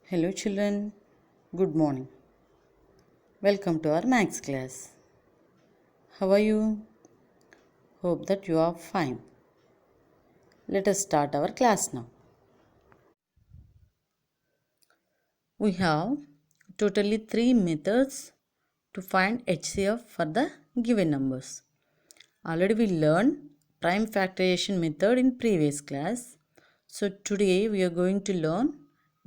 Hello children, good morning. Welcome to our maths class. How are you? Hope that you are fine. Let us start our class now. We have totally 3 methods to find HCF for the given numbers. Already we learned prime factorization method in previous class. So today we are going to learn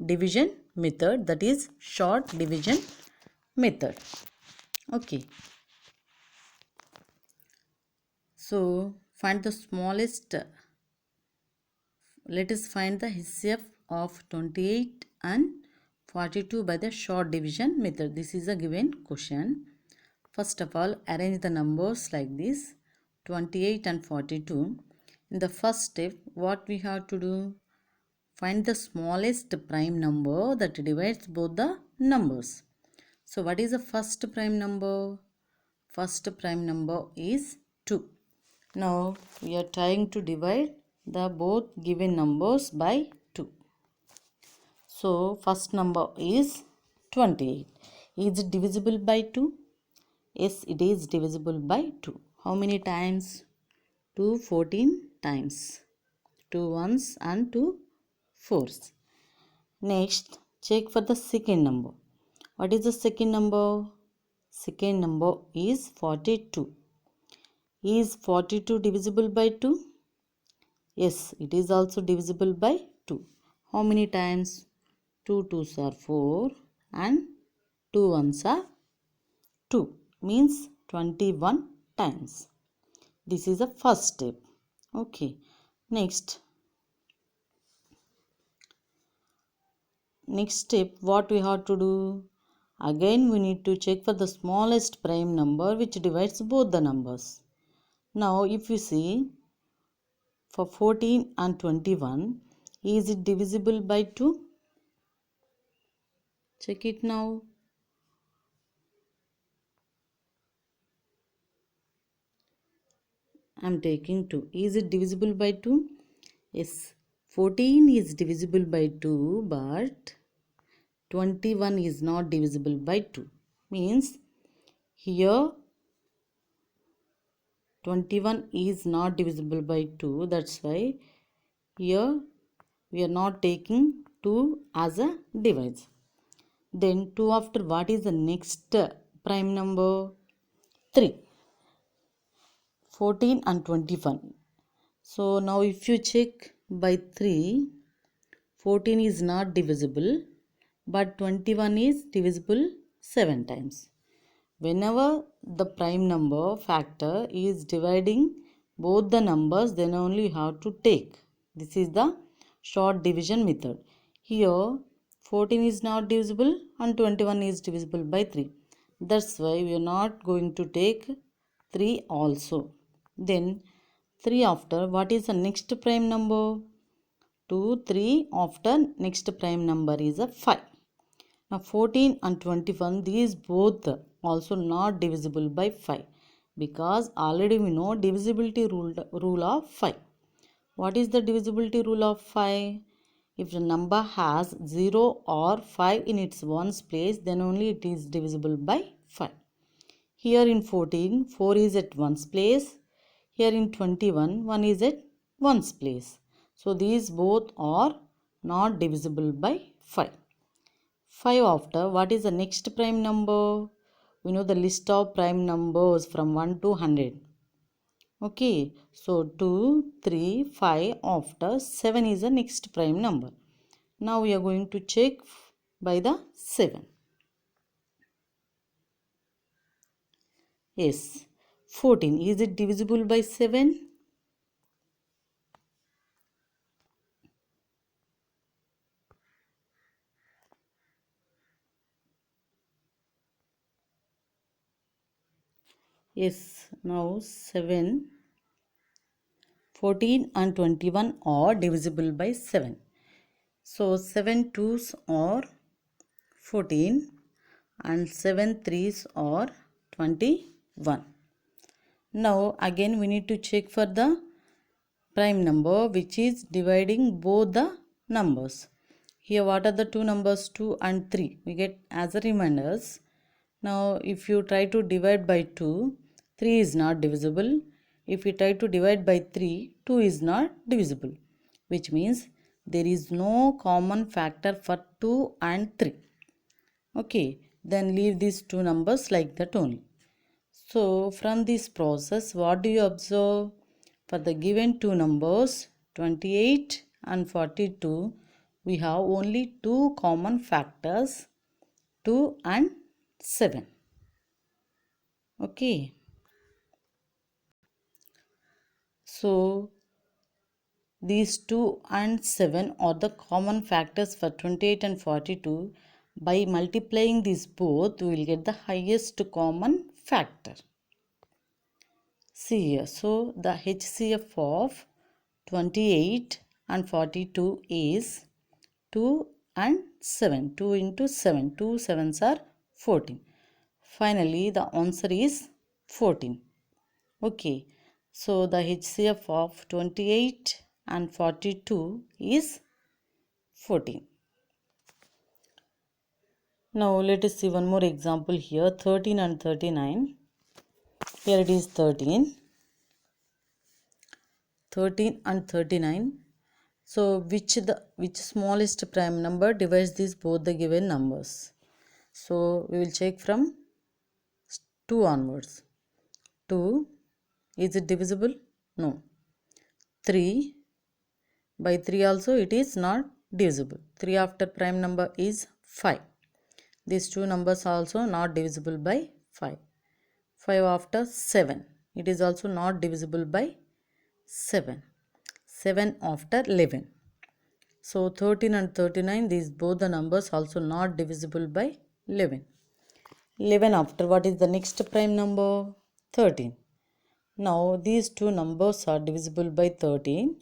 division method, that is short division method. Okay. So find the smallest. Let us find the HCF of 28 and 42 by the short division method. This is a given question. First of all, arrange the numbers like this, 28 and 42. In the first step, what we have to do? Find the smallest prime number that divides both the numbers. So what is the first prime number? First prime number is 2. Now we are trying to divide the both given numbers by 2. So first number is 28. Is it divisible by 2? Yes, it is divisible by 2. How many times? 2 14 times. 2 ones and 2 fours. Next, check for the second number. What is the second number? Second number is 42. Is 42 divisible by 2? Yes, it is also divisible by 2. How many times? 2 twos are 4 and 2 ones are 2. Means 21 times. This is the first step. Okay. Next step, what we have to do? Again we need to check for the smallest prime number which divides both the numbers. Now if you see, for 14 and 21, is it divisible by 2? Check it now. I am taking 2. Is it divisible by 2? Yes. 14 is divisible by 2, but 21 is not divisible by 2. Means here 21 is not divisible by 2. That's why here we are not taking 2 as a divide. Then 2 after what is the next prime number? 3. 14 and 21. So now if you check by 3, 14 is not divisible, but 21 is divisible 7 times. Whenever the prime number factor is dividing both the numbers, then only you have to take. This is the short division method. Here 14 is not divisible and 21 is divisible by 3. That's why we are not going to take 3 also. Then 3 after, what is the next prime number? 2, 3 after next prime number is a 5. Now 14 and 21, these both also not divisible by 5, because already we know divisibility rule of 5. What is the divisibility rule of 5? If the number has 0 or 5 in its ones place, then only it is divisible by 5. Here in 14, 4 is at ones place. Here in 21, 1 is at ones place. So these both are not divisible by 5. 5 after, what is the next prime number? We know the list of prime numbers from 1 to 100. Okay, so 2, 3, 5 after 7 is the next prime number. Now we are going to check by the 7. Yes, 14. Is it divisible by 7? Yes, now 7, 14 and 21 are divisible by 7. So 7 twos are 14 and 7 threes are 21. Now again we need to check for the prime number which is dividing both the numbers. Here what are the two numbers 2 and 3? We get as a reminders. Now if you try to divide by 2, 3 is not divisible. If you try to divide by 3, 2 is not divisible. Which means there is no common factor for 2 and 3. Okay, then leave these two numbers like that only. So from this process, what do you observe? For the given two numbers 28 and 42, we have only two common factors, 2 and 7. Okay. So these 2 and 7 are the common factors for 28 and 42. By multiplying these both, we will get the highest common factor. See here, so the HCF of 28 and 42 is 2 and 7. 2 into 7. 2 sevens are 14. Finally, the answer is 14. Okay, so the HCF of 28 and 42 is 14. Now let us see one more example here, 13 and 39. Here it is 13 and 39. So which smallest prime number divides these both the given numbers? So we will check from 2 onwards. 2, is it divisible? No. 3, by 3 also it is not divisible. 3 after prime number is 5. These two numbers are also not divisible by 5. 5 after 7. It is also not divisible by 7. 7 after 11. So 13 and 39, these both the numbers also not divisible by 11. 11 after, what is the next prime number? 13. Now these two numbers are divisible by 13.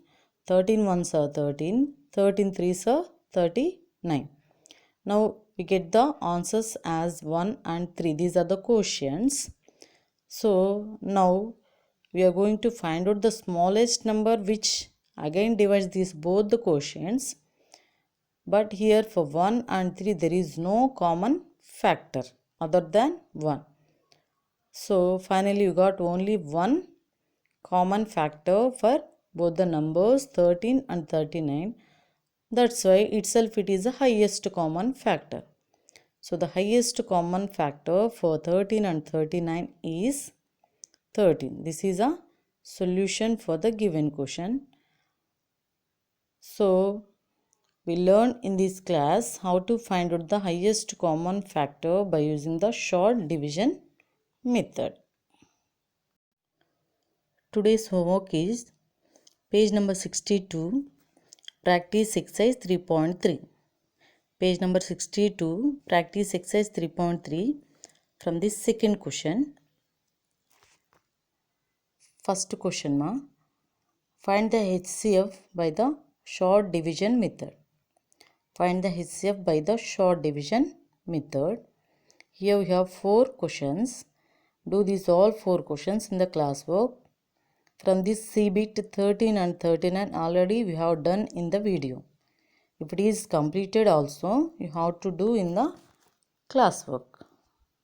13 ones are 13. 13 threes are 39. Now we get the answers as 1 and 3. These are the quotients. So now we are going to find out the smallest number which again divides these both the quotients. But here for 1 and 3 there is no common factor other than 1. So finally you got only one common factor for both the numbers 13 and 39. That's why itself it is the highest common factor. So the highest common factor for 13 and 39 is 13. This is a solution for the given question. So we learned in this class how to find out the highest common factor by using the short division method. Today's homework is page number 62, practice exercise 3.3. Page number 62, practice exercise 3.3 from this second question. First question ma, find the HCF by the short division method. Find the HCF by the short division method. Here we have 4 questions. Do these all 4 questions in the classwork. From this CBIT 13 and 39 already we have done in the video. If it is completed also, you have to do in the classwork.